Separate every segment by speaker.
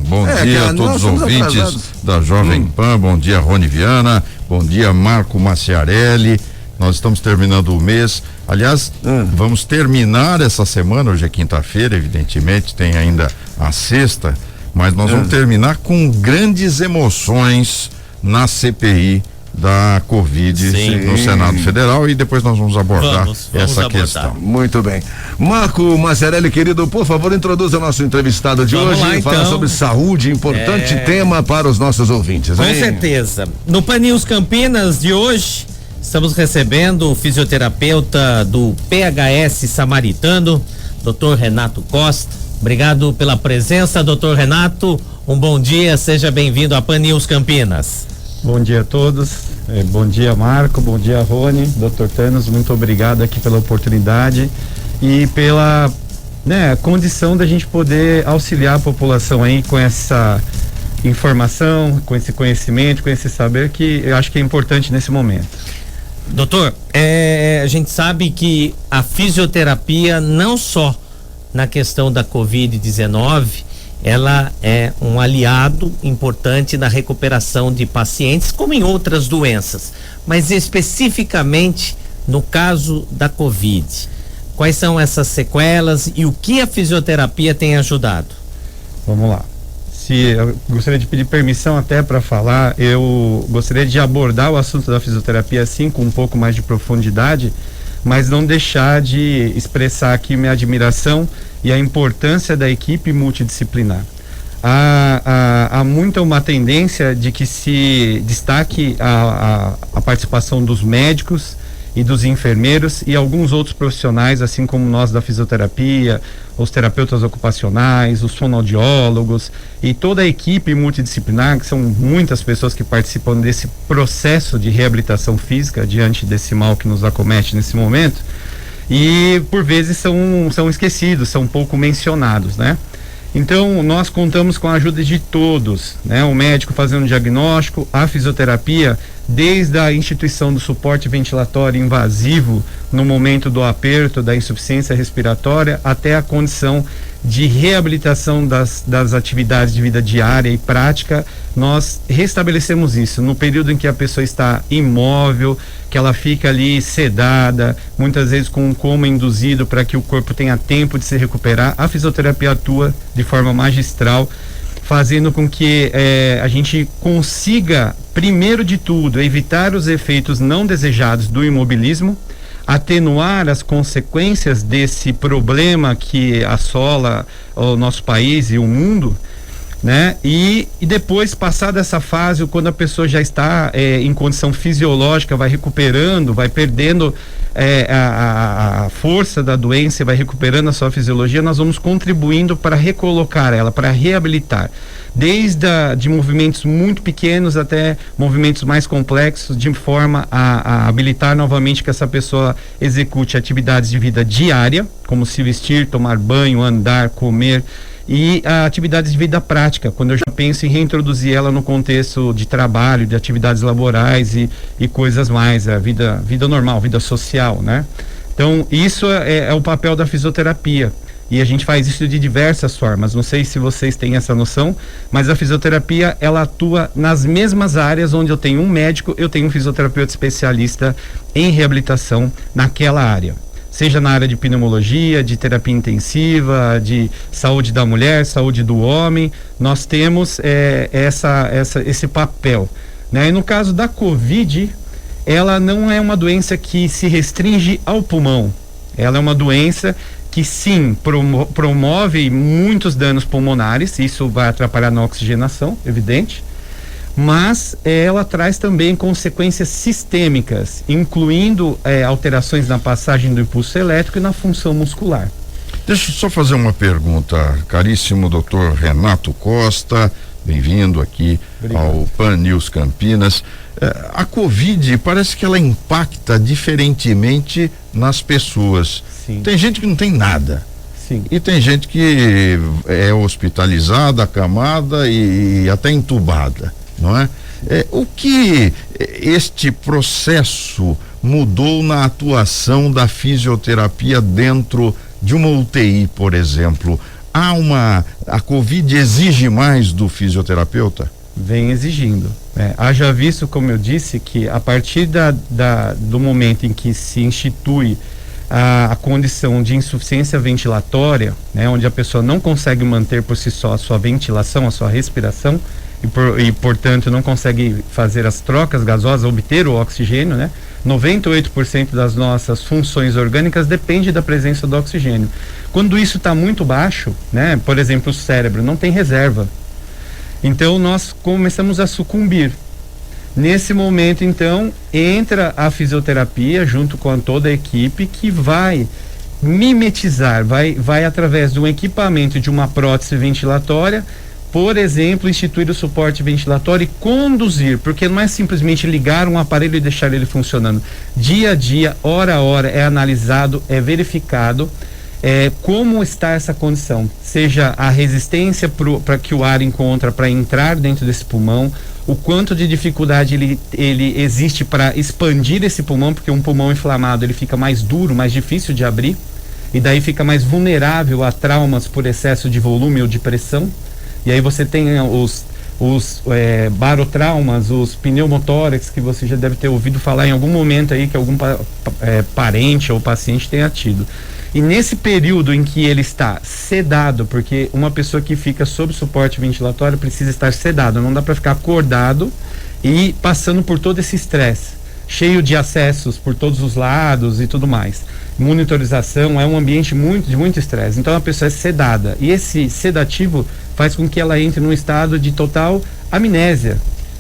Speaker 1: Bom dia a todos os ouvintes da Jovem Pan, bom dia Rony Viana, bom dia Marco Maciarelli. Nós estamos terminando o mês, aliás, vamos terminar essa semana, hoje é quinta-feira, evidentemente, tem ainda a sexta, mas nós vamos terminar com grandes emoções na CPI da Covid no Senado Federal, e depois nós vamos abordar essa questão.
Speaker 2: Muito bem. Marco Maciarelli, querido, por favor, introduza o nosso entrevistado de hoje e fala sobre saúde, importante tema para os nossos ouvintes.
Speaker 3: Com certeza. No Pan News Campinas de hoje, estamos recebendo o fisioterapeuta do PHS Samaritano, Dr. Renato Costa. Obrigado pela presença, Dr. Renato. Um bom dia, seja bem-vindo a Pan News Campinas.
Speaker 4: Bom dia a todos, bom dia Marco, bom dia Rony, Dr. Thanos, muito obrigado aqui pela oportunidade e pela condição da gente poder auxiliar a população aí com essa informação, com esse conhecimento, com esse saber que eu acho que é importante nesse momento.
Speaker 3: Doutor, a gente sabe que a fisioterapia, não só na questão da Covid-19, ela é um aliado importante na recuperação de pacientes, como em outras doenças, mas especificamente no caso da Covid. Quais são essas sequelas e o que a fisioterapia tem ajudado?
Speaker 4: Vamos lá. Eu gostaria de pedir permissão até para falar, eu gostaria de abordar o assunto da fisioterapia assim, com um pouco mais de profundidade, mas não deixar de expressar aqui minha admiração e a importância da equipe multidisciplinar. Há muita uma tendência de que se destaque a participação dos médicos e dos enfermeiros e alguns outros profissionais, assim como nós da fisioterapia, os terapeutas ocupacionais, os fonoaudiólogos e toda a equipe multidisciplinar, que são muitas pessoas que participam desse processo de reabilitação física diante desse mal que nos acomete nesse momento, e por vezes são esquecidos, são pouco mencionados, né? Então nós contamos com a ajuda de todos, né? O médico fazendo o diagnóstico, a fisioterapia, desde a instituição do suporte ventilatório invasivo no momento do aperto, da insuficiência respiratória, até a condição de reabilitação das atividades de vida diária e prática. Nós restabelecemos isso no período em que a pessoa está imóvel, que ela fica ali sedada, muitas vezes com um coma induzido para que o corpo tenha tempo de se recuperar. A fisioterapia atua de forma magistral, fazendo com que a gente consiga, primeiro de tudo, evitar os efeitos não desejados do imobilismo, atenuar as consequências desse problema que assola o nosso país e o mundo, né? E depois, passada essa fase, quando a pessoa já está em condição fisiológica, vai recuperando, vai perdendo a força da doença, vai recuperando a sua fisiologia, nós vamos contribuindo para recolocar ela, para reabilitar, desde de movimentos muito pequenos até movimentos mais complexos, de forma a habilitar novamente que essa pessoa execute atividades de vida diária, como se vestir, tomar banho, andar, comer, e atividades de vida prática, quando eu já penso em reintroduzir ela no contexto de trabalho, de atividades laborais e coisas mais, a vida normal, vida social, né? Então, isso é o papel da fisioterapia. E a gente faz isso de diversas formas. Não sei se vocês têm essa noção, mas a fisioterapia, ela atua nas mesmas áreas onde eu tenho um médico, eu tenho um fisioterapeuta especialista em reabilitação naquela área. Seja na área de pneumologia, de terapia intensiva, de saúde da mulher, saúde do homem, nós temos esse papel, né? E no caso da Covid, ela não é uma doença que se restringe ao pulmão. Ela é uma doença que sim, promove muitos danos pulmonares, isso vai atrapalhar na oxigenação, evidente, mas ela traz também consequências sistêmicas, incluindo alterações na passagem do impulso elétrico e na função muscular.
Speaker 1: Deixa eu só fazer uma pergunta, caríssimo doutor Renato Costa, bem-vindo aqui ao Pan News Campinas. A Covid parece que ela impacta diferentemente nas pessoas.
Speaker 4: Sim.
Speaker 1: Tem gente que não tem nada.
Speaker 4: Sim.
Speaker 1: E tem gente que é hospitalizada, acamada e até entubada, não é? O que este processo mudou na atuação da fisioterapia dentro de uma UTI, por exemplo? a Covid exige mais do fisioterapeuta?
Speaker 4: Vem exigindo. Haja visto, como eu disse, que a partir do momento em que se institui a condição de insuficiência ventilatória, né, onde a pessoa não consegue manter por si só a sua ventilação, a sua respiração, e portanto não consegue fazer as trocas gasosas, obter o oxigênio, né? 98% das nossas funções orgânicas depende da presença do oxigênio. Quando isso está muito baixo, né? Por exemplo, o cérebro não tem reserva. Então nós começamos a sucumbir. Nesse momento, então, entra a fisioterapia junto com toda a equipe que vai mimetizar, vai através de um equipamento, de uma prótese ventilatória, por exemplo, instituir o suporte ventilatório e conduzir, porque não é simplesmente ligar um aparelho e deixar ele funcionando. Dia a dia, hora a hora, é analisado, é verificado como está essa condição, seja a resistência para que o ar encontra para entrar dentro desse pulmão, o quanto de dificuldade ele existe para expandir esse pulmão, porque um pulmão inflamado ele fica mais duro, mais difícil de abrir, e daí fica mais vulnerável a traumas por excesso de volume ou de pressão. E aí você tem os barotraumas, os pneumotórax, que você já deve ter ouvido falar em algum momento aí, que algum parente ou paciente tenha tido. E nesse período em que ele está sedado, porque uma pessoa que fica sob suporte ventilatório precisa estar sedado, não dá para ficar acordado e passando por todo esse estresse, cheio de acessos por todos os lados e tudo mais. Monitorização é um ambiente de muito estresse, então a pessoa é sedada, e esse sedativo faz com que ela entre num estado de total amnésia.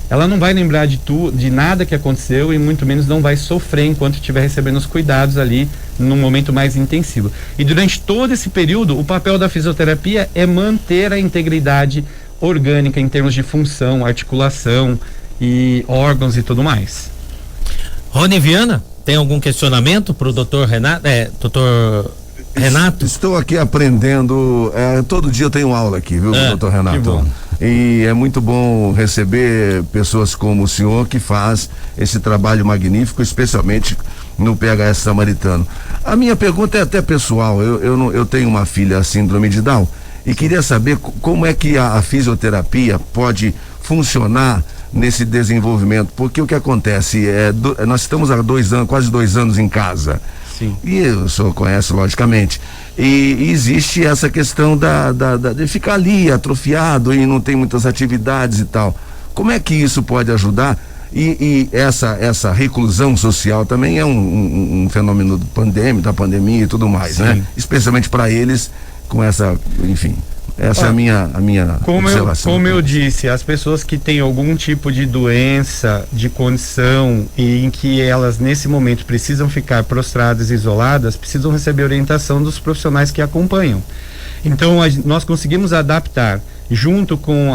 Speaker 4: Ela não vai lembrar de nada que aconteceu e muito menos não vai sofrer enquanto estiver recebendo os cuidados ali num momento mais intensivo. E durante todo esse período, o papel da fisioterapia é manter a integridade orgânica em termos de função, articulação e órgãos e tudo mais.
Speaker 3: Rony Viana, tem algum questionamento para o doutor Renato? Doutor Renato?
Speaker 2: Estou aqui aprendendo, todo dia eu tenho aula aqui, viu, doutor Renato? Que bom. E é muito bom receber pessoas como o senhor que faz esse trabalho magnífico, especialmente no PHS Samaritano. A minha pergunta é até pessoal, eu tenho uma filha síndrome de Down e queria saber como é que a fisioterapia pode funcionar nesse desenvolvimento, porque o que acontece nós estamos há 2 anos, quase 2 anos em casa.
Speaker 4: Sim.
Speaker 2: E o senhor conhece logicamente, e existe essa questão de ficar ali atrofiado e não tem muitas atividades e tal. Como é que isso pode ajudar? E essa reclusão social também é um fenômeno da pandemia e tudo mais. Sim. Né? Especialmente para eles, com essa, enfim. Essa é a minha observação.
Speaker 4: Como eu disse, as pessoas que têm algum tipo de doença, de condição e em que elas nesse momento precisam ficar prostradas e isoladas, precisam receber orientação dos profissionais que acompanham. Então nós conseguimos adaptar junto com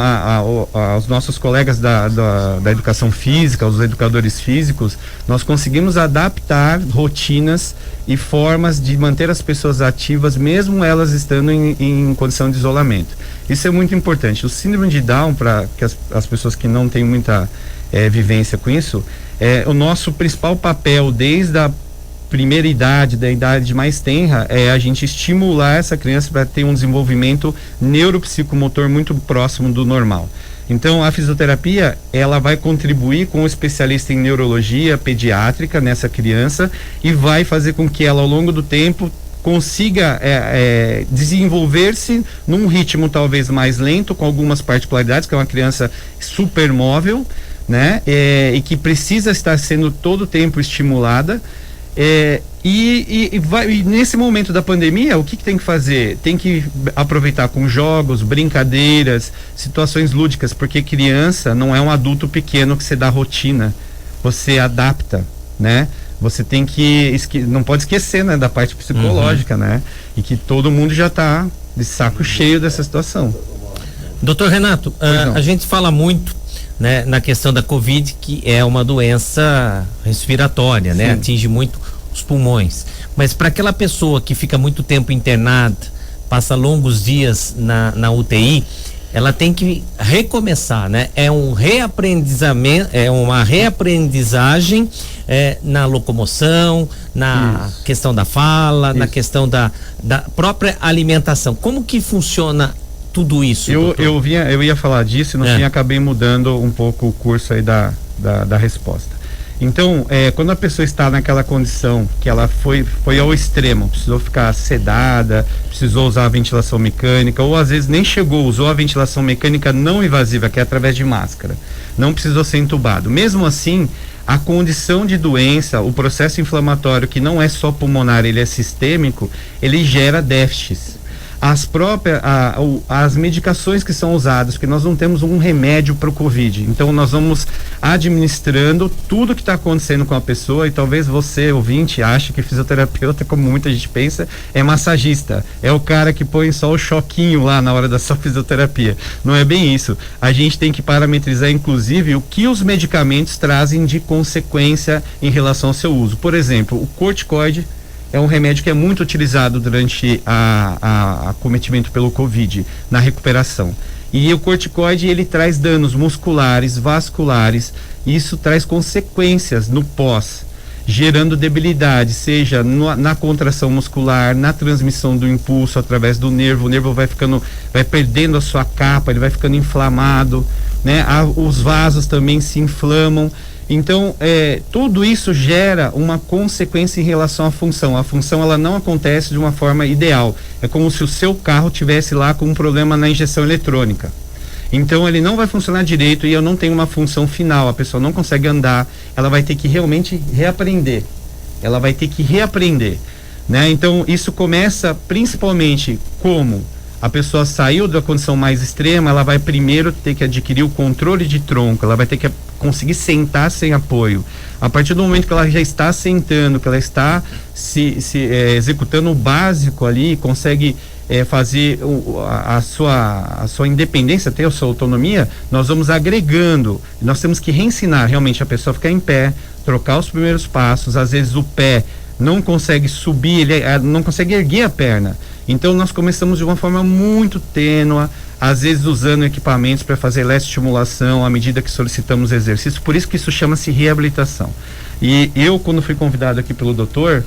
Speaker 4: os nossos colegas da educação física, os educadores físicos, nós conseguimos adaptar rotinas e formas de manter as pessoas ativas, mesmo elas estando em condição de isolamento. Isso é muito importante. O síndrome de Down, para que as pessoas que não têm muita vivência com isso, o nosso principal papel desde a primeira idade, da idade mais tenra, é a gente estimular essa criança para ter um desenvolvimento neuropsicomotor muito próximo do normal. Então a fisioterapia, ela vai contribuir com o especialista em neurologia pediátrica nessa criança e vai fazer com que ela ao longo do tempo consiga desenvolver-se num ritmo talvez mais lento, com algumas particularidades, que é uma criança supermóvel, né? E que precisa estar sendo todo o tempo estimulada. E nesse momento da pandemia, o que tem que fazer? Tem que aproveitar com jogos, brincadeiras, situações lúdicas, porque criança não é um adulto pequeno que você dá rotina, você adapta, né? Você tem que, não pode esquecer, né, da parte psicológica, né? E que todo mundo já está de saco cheio dessa situação.
Speaker 3: Doutor Renato, a gente fala muito, né, na questão da Covid, que é uma doença respiratória, né? Atinge muito os pulmões. Mas para aquela pessoa que fica muito tempo internada, passa longos dias na UTI, ela tem que recomeçar, né? É um reaprendizamento, é uma reaprendizagem na locomoção, na questão da fala, na questão da própria alimentação. Como que funciona tudo isso?
Speaker 4: Eu ia falar disso e no fim acabei mudando um pouco o curso aí da resposta. Então, quando a pessoa está naquela condição que ela foi ao extremo, precisou ficar sedada, precisou usar a ventilação mecânica, ou às vezes nem chegou, usou a ventilação mecânica não invasiva, que é através de máscara, não precisou ser entubado. Mesmo assim, a condição de doença, o processo inflamatório, que não é só pulmonar, ele é sistêmico, ele gera déficits. As medicações que são usadas, porque nós não temos um remédio para o Covid, então nós vamos administrando tudo que está acontecendo com a pessoa. E talvez você, ouvinte, ache que fisioterapeuta, como muita gente pensa, é massagista, é o cara que põe só o choquinho lá na hora da sua fisioterapia. Não é bem isso. A gente tem que parametrizar inclusive o que os medicamentos trazem de consequência em relação ao seu uso. Por exemplo, o corticoide é um remédio que é muito utilizado durante a acometimento pelo Covid, na recuperação. E o corticoide, ele traz danos musculares, vasculares, e isso traz consequências no pós, gerando debilidade, seja na contração muscular, na transmissão do impulso através do nervo. O nervo vai perdendo a sua capa, ele vai ficando inflamado, né? Os vasos também se inflamam. Então, tudo isso gera uma consequência em relação à função. A função, ela não acontece de uma forma ideal. É como se o seu carro tivesse lá com um problema na injeção eletrônica. Então, ele não vai funcionar direito e eu não tenho uma função final. A pessoa não consegue andar, ela vai ter que realmente reaprender. Ela vai ter que reaprender, né? Então, isso começa principalmente como a pessoa saiu da condição mais extrema, ela vai primeiro ter que adquirir o controle de tronco, ela vai ter que conseguir sentar sem apoio. A partir do momento que ela já está sentando, que ela está executando o básico ali, consegue fazer a sua independência, ter a sua autonomia, nós vamos agregando. Nós temos que reensinar realmente a pessoa a ficar em pé, trocar os primeiros passos. Às vezes o pé não consegue subir, ele não consegue erguer a perna. Então nós começamos de uma forma muito tênue, às vezes usando equipamentos para fazer eletroestimulação à medida que solicitamos exercício. Por isso que isso chama-se reabilitação. E eu, quando fui convidado aqui pelo doutor,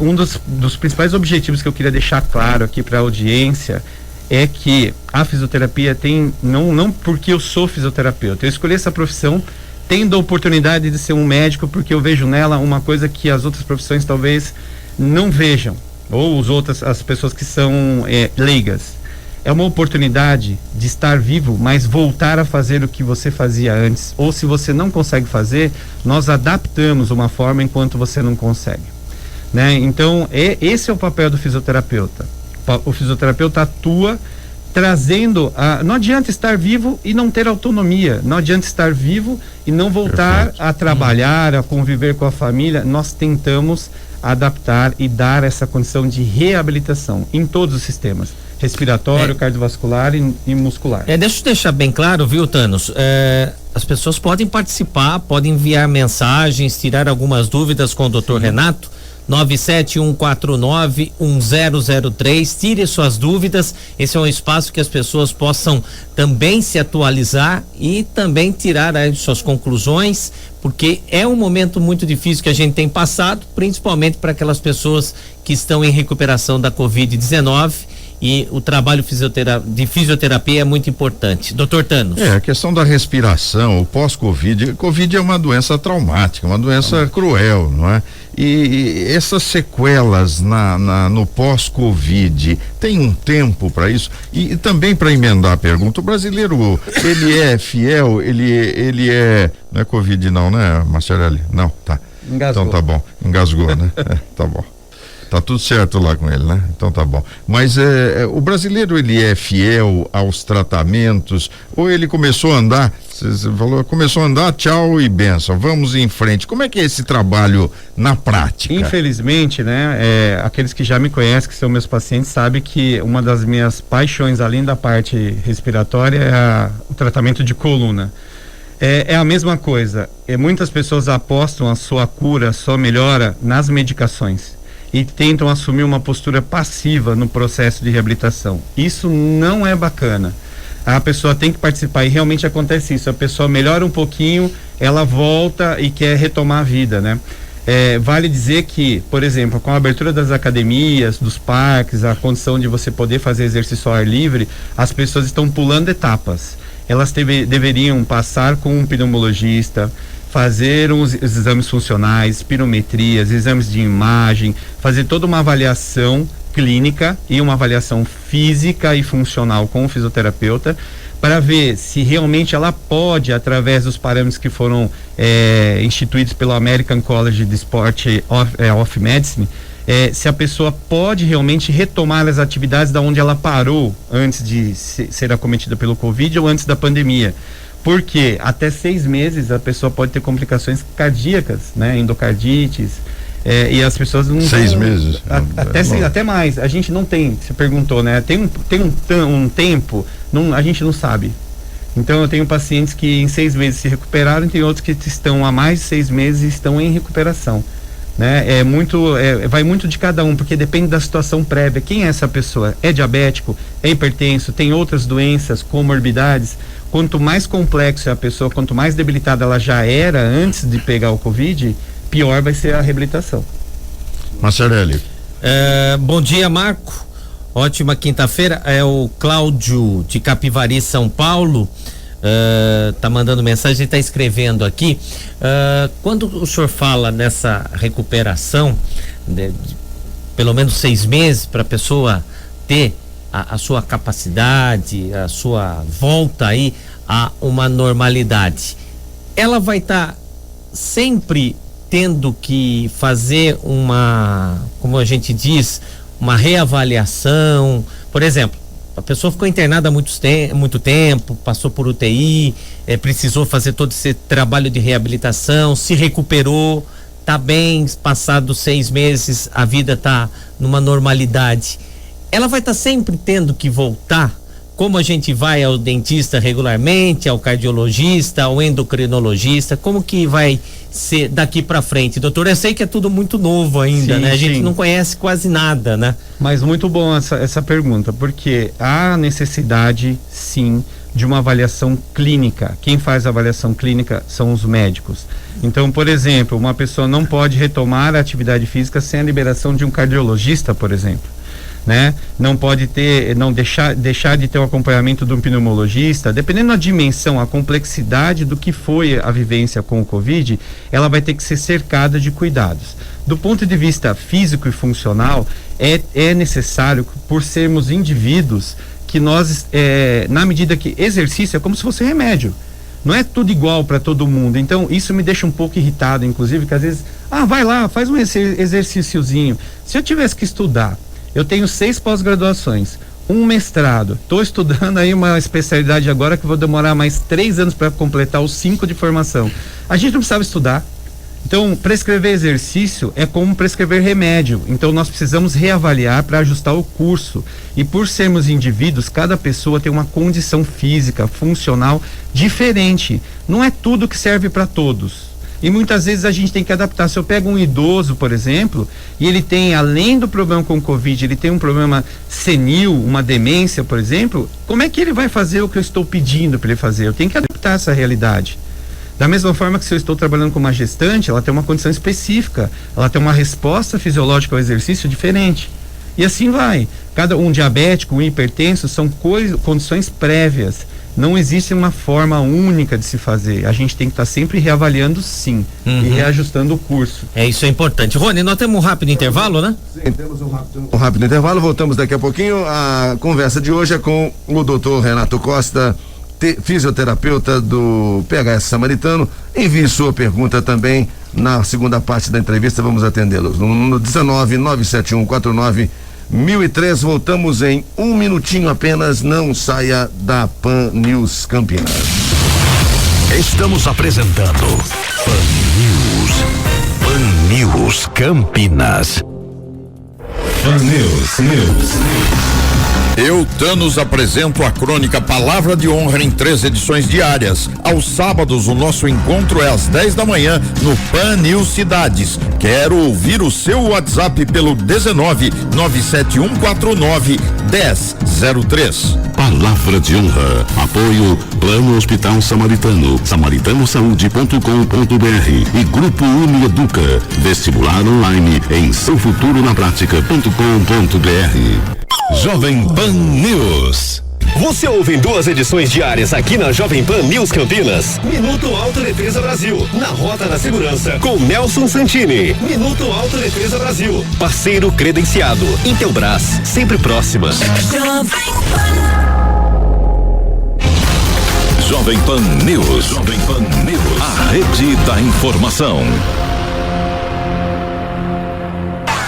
Speaker 4: um dos principais objetivos que eu queria deixar claro aqui para a audiência é que a fisioterapia tem, não porque eu sou fisioterapeuta, eu escolhi essa profissão tendo a oportunidade de ser um médico, porque eu vejo nela uma coisa que as outras profissões talvez não vejam, ou as pessoas que são leigas. É uma oportunidade de estar vivo, mas voltar a fazer o que você fazia antes. Ou se você não consegue fazer, nós adaptamos uma forma enquanto você não consegue, né? Então, esse é o papel do fisioterapeuta. O fisioterapeuta atua trazendo não adianta estar vivo e não ter autonomia, não adianta estar vivo e não voltar a trabalhar, a conviver com a família. Nós tentamos adaptar e dar essa condição de reabilitação em todos os sistemas, respiratório, cardiovascular e muscular.
Speaker 3: Deixa eu deixar bem claro, viu, Thanos? As pessoas podem participar, podem enviar mensagens, tirar algumas dúvidas com o Dr. Renato. 971491003, tire suas dúvidas. Esse é um espaço que as pessoas possam também se atualizar e também tirar suas conclusões, porque é um momento muito difícil que a gente tem passado, principalmente para aquelas pessoas que estão em recuperação da Covid-19. E o trabalho de fisioterapia é muito importante. Dr. Thanos.
Speaker 1: A questão da respiração, o pós-Covid. Covid é uma doença traumática, uma doença cruel, não é? E essas sequelas no pós-Covid, tem um tempo para isso? E também, para emendar a pergunta, o brasileiro, ele é fiel, ele é. Não é Covid, não, né, Marcelo? Não, tá.
Speaker 4: Engasgou.
Speaker 1: Então tá bom, engasgou, né? Tá bom. Tá tudo certo lá com ele, né? Então tá bom. Mas o brasileiro, ele é fiel aos tratamentos, ou ele começou a andar, você falou, começou a andar, tchau e benção, vamos em frente. Como é que é esse trabalho na prática?
Speaker 4: Infelizmente, né, aqueles que já me conhecem, que são meus pacientes, sabem que uma das minhas paixões, além da parte respiratória, é o tratamento de coluna. É a mesma coisa, muitas pessoas apostam a sua cura, a sua melhora nas medicações e tentam assumir uma postura passiva no processo de reabilitação. Isso não é bacana. A pessoa tem que participar e realmente acontece isso. A pessoa melhora um pouquinho, ela volta e quer retomar a vida, né? Vale dizer que, por exemplo, com a abertura das academias, dos parques, a condição de você poder fazer exercício ao ar livre, as pessoas estão pulando etapas. Elas deveriam passar com um pneumologista, fazer os exames funcionais, espirometrias, exames de imagem, fazer toda uma avaliação clínica e uma avaliação física e funcional com o fisioterapeuta, para ver se realmente ela pode, através dos parâmetros que foram instituídos pelo American College of Sport of Medicine, se a pessoa pode realmente retomar as atividades da onde ela parou antes de ser acometida pelo Covid ou antes da pandemia. Porque até 6 meses a pessoa pode ter complicações cardíacas, né? Endocardites, e as pessoas não
Speaker 1: 6 meses.
Speaker 4: Até mais. A gente não tem, você perguntou, né? Tem um tempo, a gente não sabe. Então eu tenho pacientes que em 6 meses se recuperaram e tem outros que estão há mais de 6 meses e estão em recuperação, né? Vai muito de cada um, porque depende da situação prévia. Quem é essa pessoa? É diabético? É hipertenso? Tem outras doenças, comorbidades? Quanto mais complexo é a pessoa, quanto mais debilitada ela já era antes de pegar o Covid, pior vai ser a reabilitação.
Speaker 1: Marcelo.
Speaker 3: Bom dia, Marco. Ótima quinta-feira. É o Cláudio de Capivari, São Paulo. Tá mandando mensagem, está escrevendo aqui. Quando o senhor fala nessa recuperação, de pelo menos 6 meses para a pessoa ter a sua capacidade, a sua volta aí a uma normalidade, ela vai estar sempre tendo que fazer como a gente diz, uma reavaliação. Por exemplo, a pessoa ficou internada há muito tempo, passou por UTI, precisou fazer todo esse trabalho de reabilitação, se recuperou, tá bem, passados 6 meses a vida tá numa normalidade. Ela vai estar sempre tendo que voltar, como a gente vai ao dentista regularmente, ao cardiologista, ao endocrinologista, como que vai ser daqui para frente? Doutor, eu sei que é tudo muito novo ainda, sim, né? A gente não conhece quase nada, né?
Speaker 4: Mas muito bom essa pergunta, porque há necessidade, sim, de uma avaliação clínica. Quem faz a avaliação clínica são os médicos. Então, por exemplo, uma pessoa não pode retomar a atividade física sem a liberação de um cardiologista, por exemplo, né? Não pode deixar de ter o acompanhamento de um pneumologista. Dependendo da dimensão, a complexidade do que foi a vivência com o Covid, ela vai ter que ser cercada de cuidados. Do ponto de vista físico e funcional, é necessário, por sermos indivíduos, que nós, na medida que exercício é como se fosse remédio, não é tudo igual para todo mundo. Então isso me deixa um pouco irritado, inclusive, que às vezes, vai lá, faz um exercíciozinho. Se eu tivesse que estudar, eu tenho 6 pós-graduações, um mestrado, estou estudando aí uma especialidade agora que vou demorar mais 3 anos para completar os 5 de formação. A gente não precisava estudar. Então, prescrever exercício é como prescrever remédio. Então, nós precisamos reavaliar para ajustar o curso. E por sermos indivíduos, cada pessoa tem uma condição física, funcional diferente. Não é tudo que serve para todos. E muitas vezes a gente tem que adaptar. Se eu pego um idoso, por exemplo, e ele tem, além do problema com o Covid, ele tem um problema senil, uma demência, por exemplo, como é que ele vai fazer o que eu estou pedindo para ele fazer? Eu tenho que adaptar essa realidade. Da mesma forma que se eu estou trabalhando com uma gestante, ela tem uma condição específica, ela tem uma resposta fisiológica ao exercício diferente. E assim vai. Um diabético, um hipertenso, são condições prévias. Não existe uma forma única de se fazer. A gente tem que estar sempre reavaliando, sim, e reajustando o curso.
Speaker 3: Isso é importante. Rony, nós temos um rápido intervalo, né?
Speaker 2: Sim, temos um rápido intervalo. Voltamos daqui a pouquinho. A conversa de hoje é com o doutor Renato Costa, fisioterapeuta do PHS Samaritano. Envie sua pergunta também na segunda parte da entrevista. Vamos atendê-los no 19-97149 1003. Voltamos em 1 minutinho apenas. Não saia da Pan News Campinas.
Speaker 5: Estamos apresentando Pan News Campinas. Pan News.
Speaker 1: Eu, Thanos, apresento a crônica Palavra de Honra em 3 edições diárias. Aos sábados, o nosso encontro é às 10 da manhã no Pan News Cidades. Quero ouvir o seu WhatsApp pelo 19 97149 1003.
Speaker 5: Palavra de Honra. Apoio Plano Hospital Samaritano, samaritanosaúde.com.br e Grupo Unieduca. Vestibular online em seufuturonapratica.com.br. Jovem Pan News.
Speaker 6: Você ouve em 2 edições diárias aqui na Jovem Pan News Campinas. Minuto Autodefesa Brasil, na Rota da Segurança, com Nelson Santini. Minuto Autodefesa Brasil, parceiro credenciado. Intelbras, sempre próxima. Jovem Pan News. Jovem Pan News. A rede da informação.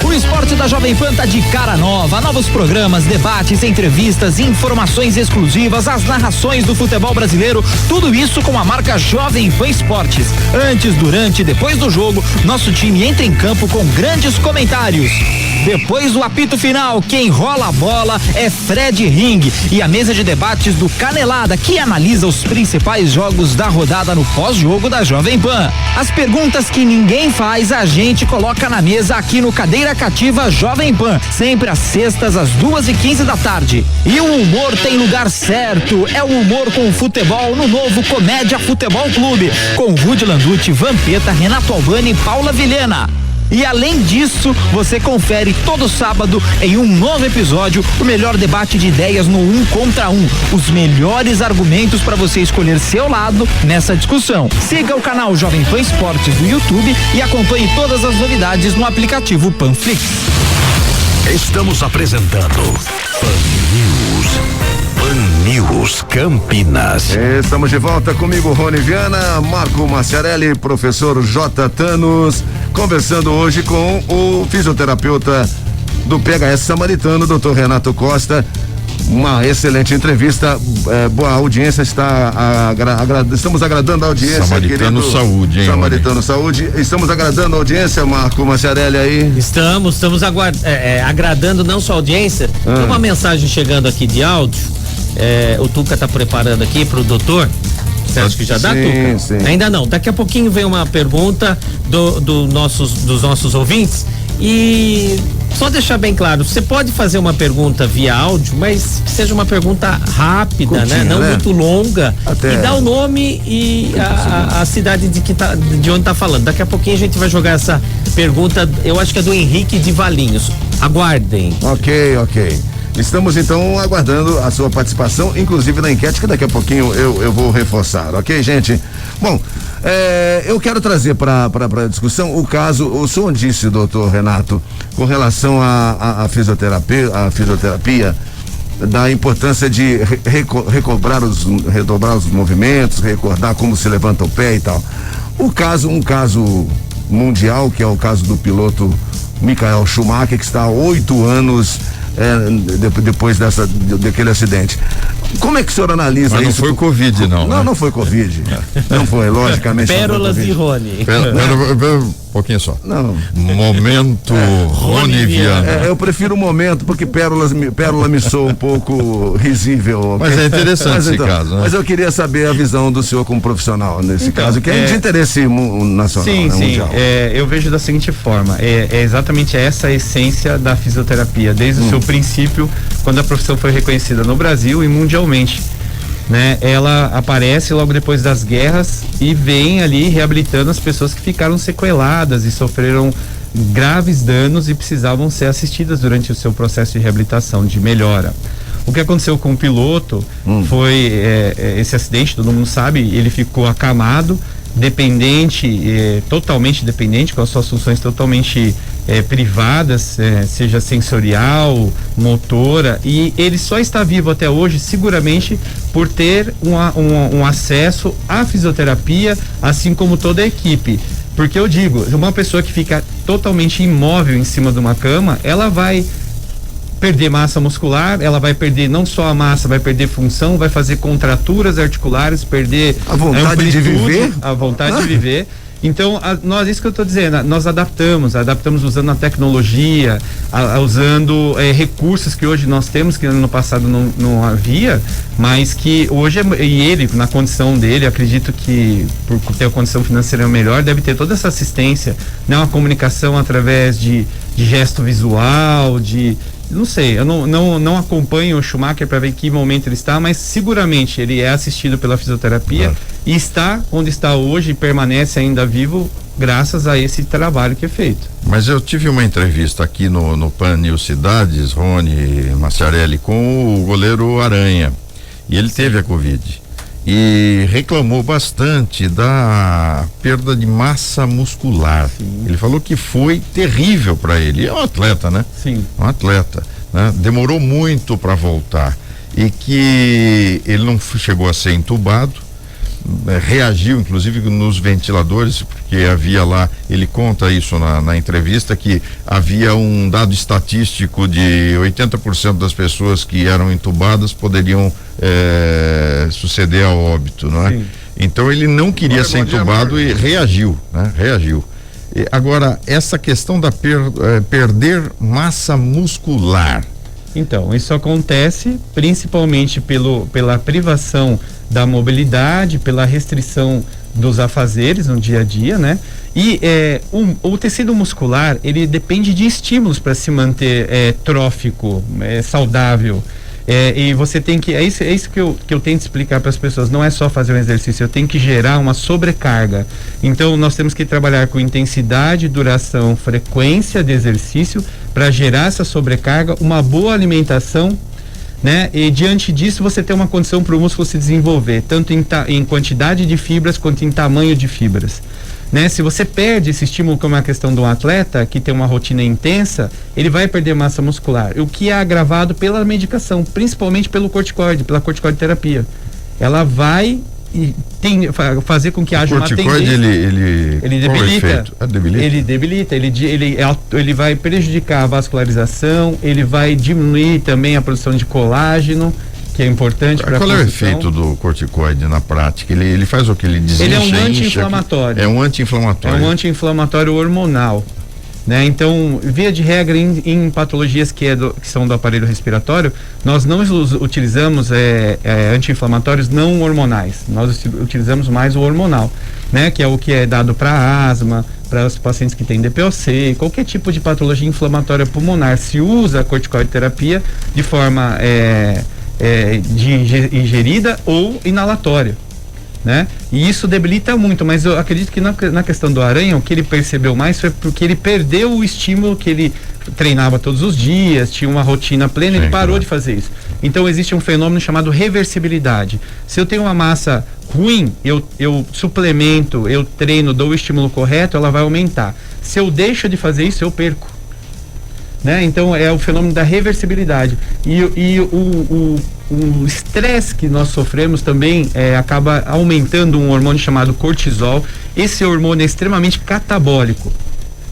Speaker 7: O esporte da Jovem Pan tá de cara nova, novos programas, debates, entrevistas, informações exclusivas, as narrações do futebol brasileiro, tudo isso com a marca Jovem Pan Esportes. Antes, durante e depois do jogo, nosso time entra em campo com grandes comentários. Depois do apito final, quem rola a bola é Fred Ring e a mesa de debates do Canelada, que analisa os principais jogos da rodada no pós-jogo da Jovem Pan. As perguntas que ninguém faz, a gente coloca na mesa aqui no Cadeira Cativa Jovem Pan, sempre às sextas às 2:15 da tarde. E o humor tem lugar certo, é o humor com o futebol no novo Comédia Futebol Clube, com Rudy Landucci, Vampeta, Renato Albani e Paula Vilhena. E além disso, você confere todo sábado em um novo episódio o melhor debate de ideias no 1 contra 1. Os melhores argumentos para você escolher seu lado nessa discussão. Siga o canal Jovem Pan Esportes do YouTube e acompanhe todas as novidades no aplicativo Panflix.
Speaker 5: Estamos apresentando Pan News. Pan News Campinas.
Speaker 2: Estamos de volta comigo, Rony Viana, Marco Maciarelli, professor J. Thanos, conversando hoje com o fisioterapeuta do PHS Samaritano, Dr. Renato Costa. Uma excelente entrevista, boa audiência, estamos agradando a audiência.
Speaker 1: Samaritano Saúde, hein?
Speaker 2: Samaritano Saúde, estamos agradando a audiência, Marco Maciarelli aí.
Speaker 3: Estamos agradando não só a audiência, tem uma mensagem chegando aqui de áudio, o Tuca tá preparando aqui pro doutor. Você acha que já dá, Tuca?
Speaker 2: Sim.
Speaker 3: Ainda não, daqui a pouquinho vem uma pergunta dos nossos ouvintes. E só deixar bem claro, você pode fazer uma pergunta via áudio, mas que seja uma pergunta rápida, curtinha, né? Não muito longa.
Speaker 2: Até...
Speaker 3: E dá o nome e a cidade de onde tá falando. Daqui a pouquinho a gente vai jogar essa pergunta, eu acho que é do Henrique de Valinhos. Aguardem.
Speaker 2: Ok. Estamos então aguardando a sua participação, inclusive na enquete, que daqui a pouquinho eu vou reforçar, ok, gente? Bom, eu quero trazer para a discussão o caso, o senhor disse, doutor Renato, com relação à fisioterapia, da importância de redobrar os movimentos, recordar como se levanta o pé e tal. Um caso mundial, que é o caso do Michael Schumacher, que está há 8 anos depois daquele acidente. Como é que o senhor analisa isso?
Speaker 1: Mas não foi Covid, não.
Speaker 2: Não foi Covid. Não foi, logicamente.
Speaker 3: Pérolas de Rony.
Speaker 1: Um pouquinho só.
Speaker 2: Não.
Speaker 1: Momento Rony Viana.
Speaker 2: Eu prefiro o momento, porque pérola me soa um pouco risível.
Speaker 1: Mas é interessante esse caso, né?
Speaker 2: Mas eu queria saber a visão do senhor como profissional nesse caso, que é de interesse nacional,
Speaker 4: sim,
Speaker 2: mundial.
Speaker 4: Eu vejo da seguinte forma, é exatamente essa a essência da fisioterapia, desde o seu princípio, quando a profissão foi reconhecida no Brasil e mundialmente, né? Ela aparece logo depois das guerras e vem ali reabilitando as pessoas que ficaram sequeladas e sofreram graves danos e precisavam ser assistidas durante o seu processo de reabilitação, de melhora. O que aconteceu com o piloto foi esse acidente, todo mundo sabe, ele ficou acamado, totalmente dependente, com as suas funções totalmente privadas, seja sensorial, motora, e ele só está vivo até hoje seguramente por ter um acesso à fisioterapia, assim como toda a equipe. Porque eu digo, uma pessoa que fica totalmente imóvel em cima de uma cama, ela vai perder massa muscular, ela vai perder não só a massa, vai perder função, vai fazer contraturas articulares, perder
Speaker 2: a vontade de viver,
Speaker 4: a vontade de viver. Então, isso que eu estou dizendo, nós adaptamos usando a tecnologia, usando recursos que hoje nós temos, que no passado não havia, mas que hoje, e ele, na condição dele, acredito que por ter a condição financeira melhor, deve ter toda essa assistência, né? Uma comunicação através de gesto visual, não sei, eu não acompanho o Schumacher para ver em que momento ele está, mas seguramente ele é assistido pela fisioterapia e está onde está hoje e permanece ainda vivo graças a esse trabalho que é feito.
Speaker 1: Mas eu tive uma entrevista aqui no PAN News Cidades, Rony Maciarelli, com o goleiro Aranha, e ele teve a Covid e reclamou bastante da perda de massa muscular. Sim. Ele falou que foi terrível para ele. É um atleta, né?
Speaker 4: Sim.
Speaker 1: Um atleta, né? Demorou muito para voltar e que ele não chegou a ser entubado, reagiu inclusive nos ventiladores, porque havia lá, ele conta isso na entrevista, que havia um dado estatístico de 80% das pessoas que eram entubadas poderiam suceder ao óbito, não é? Sim. Então ele não queria ser entubado e reagiu, né? Reagiu. E agora, essa questão da perder massa muscular.
Speaker 4: Então, isso acontece principalmente pela privação da mobilidade, pela restrição dos afazeres no dia a dia, né? E o tecido muscular, ele depende de estímulos para se manter trófico, saudável. E você tem que, é isso que eu tento explicar para as pessoas, não é só fazer um exercício, eu tenho que gerar uma sobrecarga. Então nós temos que trabalhar com intensidade, duração, frequência de exercício para gerar essa sobrecarga, uma boa alimentação, né? E diante disso você tem uma condição para o músculo se desenvolver, tanto em quantidade de fibras quanto em tamanho de fibras. Né? Se você perde esse estímulo, como é a questão de um atleta que tem uma rotina intensa, ele vai perder massa muscular, o que é agravado pela medicação, principalmente pela corticoidoterapia. Ela vai fazer com que haja uma tendência. O corticoide, ele debilita. Ele debilita, ele vai prejudicar a vascularização, ele vai diminuir também a produção de colágeno, que é importante para a
Speaker 1: Qual é o efeito do corticoide na prática? Ele faz o que? Ele desincha?
Speaker 4: Ele é um anti-inflamatório.
Speaker 1: É um anti-inflamatório.
Speaker 4: É um anti-inflamatório hormonal, né? Então, via de regra, em patologias que são do aparelho respiratório, nós não utilizamos anti-inflamatórios não hormonais. Nós utilizamos mais o hormonal, né? Que é o que é dado para asma, para os pacientes que têm DPOC, qualquer tipo de patologia inflamatória pulmonar. Se usa a corticoidoterapia de forma ingerida ou inalatória, né? E isso debilita muito, mas eu acredito que na questão do Aranha, o que ele percebeu mais foi porque ele perdeu o estímulo que ele treinava todos os dias, tinha uma rotina plena, ele parou de fazer isso. Então existe um fenômeno chamado reversibilidade. Se eu tenho uma massa ruim, eu suplemento, eu treino, dou o estímulo correto, ela vai aumentar. Se eu deixo de fazer isso, eu perco. Né? Então é o fenômeno da reversibilidade e o estresse que nós sofremos também acaba aumentando um hormônio chamado cortisol. Esse hormônio é extremamente catabólico,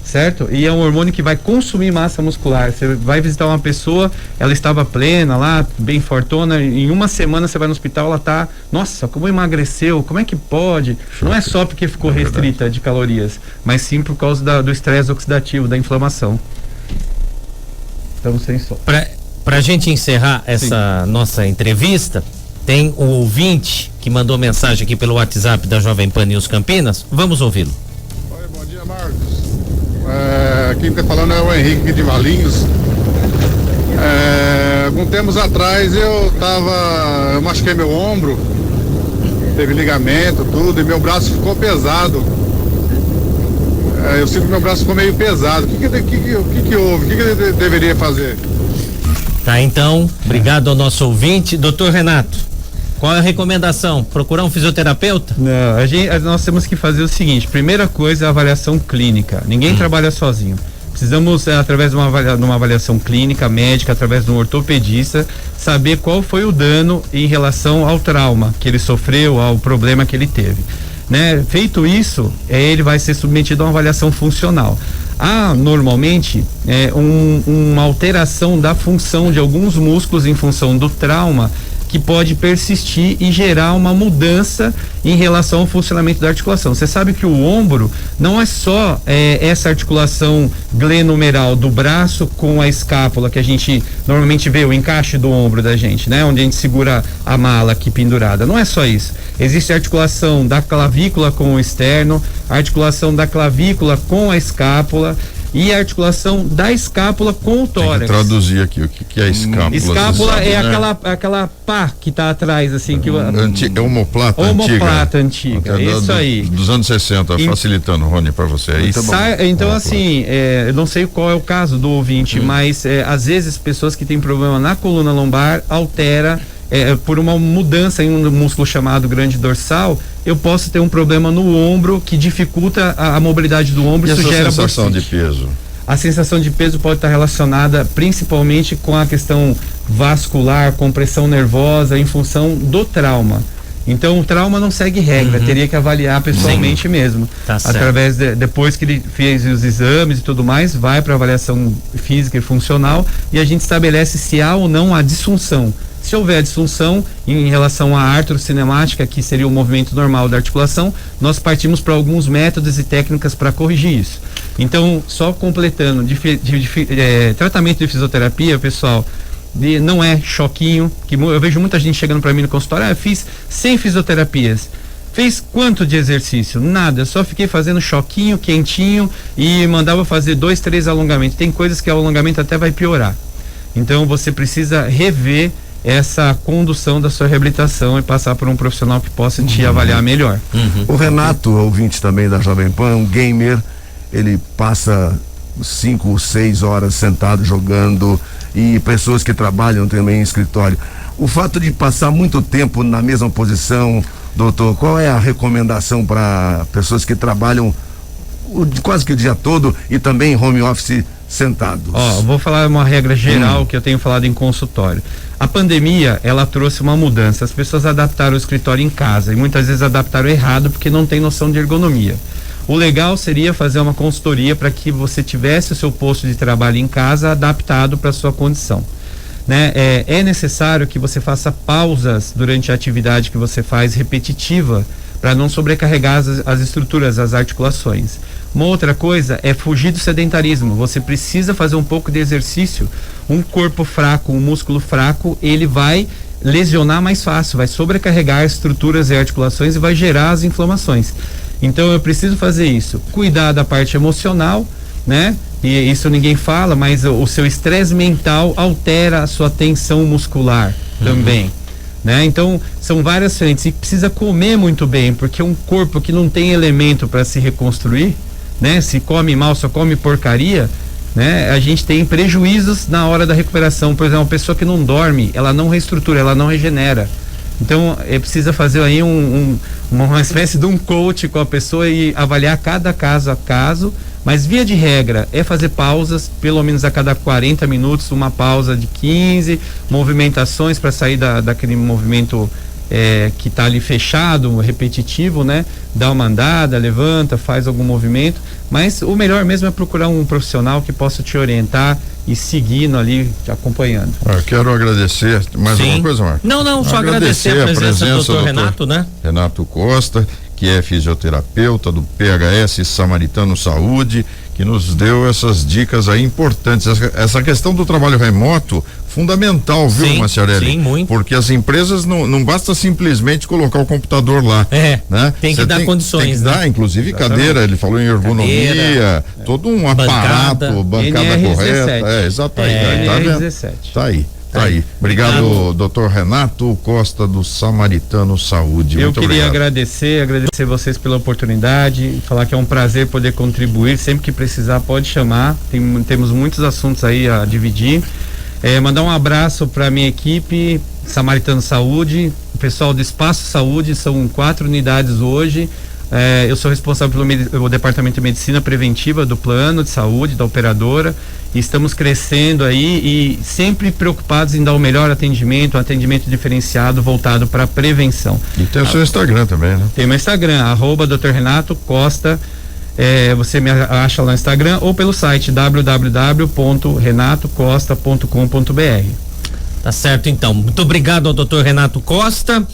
Speaker 4: certo? E é um hormônio que vai consumir massa muscular. Você vai visitar uma pessoa, ela estava plena lá, bem fortona, em uma semana você vai no hospital, ela tá, nossa, como emagreceu, como é que pode? Não é só porque ficou restrita de calorias, mas sim por causa do estresse oxidativo, da inflamação. Estamos sem som.
Speaker 3: Pra gente encerrar essa nossa entrevista, tem um ouvinte que mandou mensagem aqui pelo WhatsApp da Jovem Pan News Campinas. Vamos ouvi-lo.
Speaker 8: Oi, bom dia, Marcos. Quem está falando é o Henrique de Valinhos. Algum tempos atrás eu machuquei meu ombro, teve ligamento, tudo, e meu braço ficou pesado. Eu sinto que meu braço ficou meio pesado. O que houve? O que eu deveria fazer?
Speaker 3: Tá, então, obrigado ao nosso ouvinte. Doutor Renato, qual é a recomendação? Procurar um fisioterapeuta?
Speaker 4: Não, nós temos que fazer o seguinte: primeira coisa é a avaliação clínica. Ninguém trabalha sozinho. Precisamos, através de uma avaliação clínica, médica, através de um ortopedista, saber qual foi o dano em relação ao trauma que ele sofreu, ao problema que ele teve. Né? Feito isso, ele vai ser submetido a uma avaliação funcional. Normalmente, uma alteração da função de alguns músculos em função do trauma que pode persistir e gerar uma mudança em relação ao funcionamento da articulação. Você sabe que o ombro não é só essa articulação glenumeral do braço com a escápula, que a gente normalmente vê o encaixe do ombro da gente, né? Onde a gente segura a mala aqui pendurada. Não é só isso. Existe a articulação da clavícula com o externo, a articulação da clavícula com a escápula e a articulação da escápula com o tórax.
Speaker 1: Tem que traduzir aqui o que é escápula.
Speaker 4: Escápula
Speaker 1: sabe,
Speaker 4: é
Speaker 1: né?
Speaker 4: aquela pá que tá atrás, assim, que
Speaker 1: é omoplata
Speaker 4: antiga. Isso aí.
Speaker 1: Dos anos 60, facilitando, Rony, para você. É isso.
Speaker 4: Então, assim, eu não sei qual é o caso do ouvinte, mas às vezes pessoas que têm problema na coluna lombar altera por uma mudança em um músculo chamado grande dorsal, eu posso ter um problema no ombro que dificulta a mobilidade do ombro.
Speaker 1: E
Speaker 4: isso
Speaker 1: essa
Speaker 4: gera
Speaker 1: sensação de peso?
Speaker 4: A sensação de peso pode estar relacionada principalmente com a questão vascular, compressão nervosa, em função do trauma. Então o trauma não segue regra, teria que avaliar pessoalmente mesmo.
Speaker 3: Tá
Speaker 4: através depois que ele fez os exames e tudo mais, vai para avaliação física e funcional e a gente estabelece se há ou não a disfunção. Se houver disfunção em relação à artrocinemática, que seria o movimento normal da articulação, nós partimos para alguns métodos e técnicas para corrigir isso. Então, só completando, tratamento de fisioterapia, pessoal, não é choquinho, que eu vejo muita gente chegando para mim no consultório, eu fiz 100 fisioterapias. Fez quanto de exercício? Nada, só fiquei fazendo choquinho, quentinho e mandava fazer 2, 3 alongamentos. Tem coisas que o alongamento até vai piorar. Então, você precisa rever essa condução da sua reabilitação e passar por um profissional que possa te avaliar melhor.
Speaker 2: O Renato, ouvinte também da Jovem Pan, um gamer, ele passa 5 ou 6 horas sentado jogando, e pessoas que trabalham também em escritório. O fato de passar muito tempo na mesma posição, doutor, qual é a recomendação para pessoas que trabalham quase que o dia todo e também em home office sentados?
Speaker 4: Vou falar uma regra geral que eu tenho falado em consultório. A pandemia, ela trouxe uma mudança. As pessoas adaptaram o escritório em casa e muitas vezes adaptaram errado porque não tem noção de ergonomia. O legal seria fazer uma consultoria para que você tivesse o seu posto de trabalho em casa adaptado para a sua condição. Né? É necessário que você faça pausas durante a atividade que você faz repetitiva para não sobrecarregar as estruturas, as articulações. Uma outra coisa é fugir do sedentarismo. Você precisa fazer um pouco de exercício. Um corpo fraco, um músculo fraco, ele vai lesionar mais fácil, vai sobrecarregar estruturas e articulações e vai gerar as inflamações. Então eu preciso fazer isso. Cuidar da parte emocional, né? E isso ninguém fala, mas o seu estresse mental altera a sua tensão muscular também. Né? Então são várias frentes e precisa comer muito bem, porque um corpo que não tem elemento para se reconstruir, né? Se come mal, só come porcaria, né? A gente tem prejuízos na hora da recuperação. Por exemplo, uma pessoa que não dorme, ela não reestrutura, ela não regenera. Então precisa fazer aí uma espécie de um coach com a pessoa e avaliar cada caso a caso, mas via de regra é fazer pausas, pelo menos a cada 40 minutos, uma pausa de 15 movimentações para sair daquele movimento que está ali fechado, repetitivo, né? Dá uma andada, levanta, faz algum movimento, mas o melhor mesmo é procurar um profissional que possa te orientar e seguindo ali, te acompanhando.
Speaker 1: Eu quero agradecer, mais alguma coisa, Marcos?
Speaker 3: Não, só agradecer a presença do doutor Renato, né?
Speaker 1: Renato Costa, que é fisioterapeuta do PHS Samaritano Saúde, que nos deu essas dicas aí importantes. Essa questão do trabalho remoto, fundamental, viu, Maciarelli?
Speaker 3: Sim, muito.
Speaker 1: Porque as empresas não basta simplesmente colocar o computador lá. Né?
Speaker 3: Tem que dar condições. Tem que
Speaker 1: dar, inclusive cadeira, ele falou em ergonomia, todo um aparato, bancada correta. Exatamente. Tá aí. Tá aí. Obrigado, doutor Renato Costa do Samaritano Saúde.
Speaker 4: Eu queria agradecer vocês pela oportunidade, falar que é um prazer poder contribuir. Sempre que precisar, pode chamar. Temos muitos assuntos aí a dividir. Mandar um abraço para minha equipe, Samaritano Saúde, o pessoal do Espaço Saúde, são 4 unidades hoje. Eu sou responsável pelo Departamento de Medicina Preventiva do Plano de Saúde, da operadora, e estamos crescendo aí e sempre preocupados em dar o melhor atendimento, um atendimento diferenciado voltado para a prevenção.
Speaker 1: E tem o seu Instagram também, né?
Speaker 4: Tem meu Instagram, @Dr. Renato Costa. Você me acha lá no Instagram ou pelo site www.renatocosta.com.br.
Speaker 3: Tá certo, então. Muito obrigado ao doutor Renato Costa.